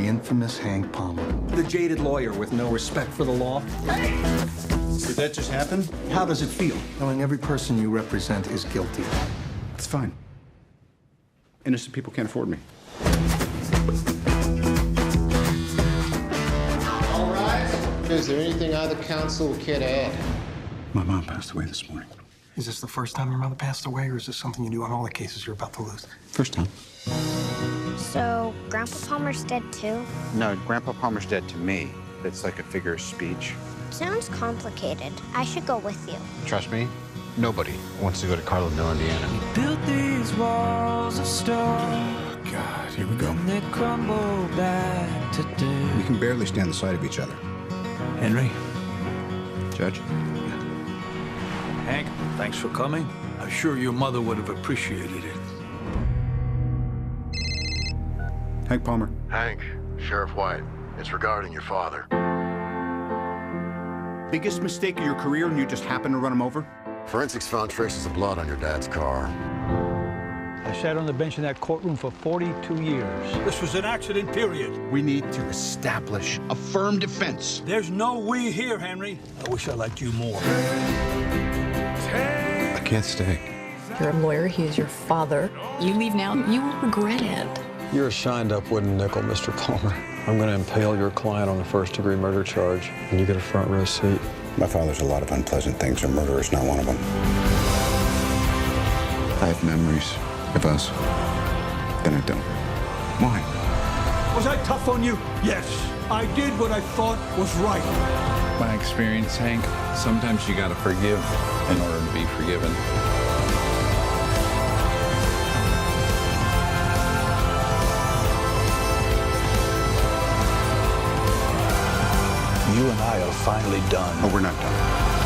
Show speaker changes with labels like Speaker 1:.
Speaker 1: the infamous Hank Palmer.
Speaker 2: The jaded lawyer with no respect for the law.
Speaker 3: Did that just happen?
Speaker 2: How does it feel?
Speaker 1: Knowing every person you represent is guilty.
Speaker 3: It's fine. Innocent people can't afford me.
Speaker 4: All right. Is there anything either counsel care to add?
Speaker 3: My mom passed away this morning.
Speaker 1: Is this the first time your mother passed away, or is this something you do on all the cases you're about to lose?
Speaker 3: First time.
Speaker 5: So, Grandpa Palmer's dead too?
Speaker 6: No, Grandpa Palmer's dead to me. It's like a figure of speech.
Speaker 5: Sounds complicated. I should go with you.
Speaker 6: Trust me, nobody wants to go to Carlinville, Indiana.
Speaker 7: Built these walls of stone,
Speaker 3: God, here we go.
Speaker 7: and they crumble back today.
Speaker 3: We can barely stand the sight of each other.
Speaker 2: Henry?
Speaker 3: Judge?
Speaker 2: Hank, thanks for coming. I'm sure your mother would have appreciated it.
Speaker 3: Hank Palmer.
Speaker 8: Hank, Sheriff White, it's regarding your father.
Speaker 3: Biggest mistake of your career and you just happen to run him over?
Speaker 8: Forensics found traces of blood on your dad's car.
Speaker 9: I sat on the bench in that courtroom for 42 years.
Speaker 2: This was an accident, period.
Speaker 3: We need to establish a firm defense.
Speaker 2: There's no we here, Henry. I wish I liked you more.
Speaker 3: I can't stay.
Speaker 10: You're a lawyer, he is your father. You leave now, you will regret it.
Speaker 11: You're a shined-up wooden nickel, Mr. Palmer. I'm going to impale your client on a first-degree murder charge, and you get a front-row seat.
Speaker 3: My father's a lot of unpleasant things, and murder is not one of them. I have memories of us. Then I don't. Why?
Speaker 2: Was I tough on you? Yes. I did what I thought was right.
Speaker 12: My experience, Hank, sometimes you gotta forgive in order to be forgiven.
Speaker 2: You and I are finally done.
Speaker 3: Oh, we're not done.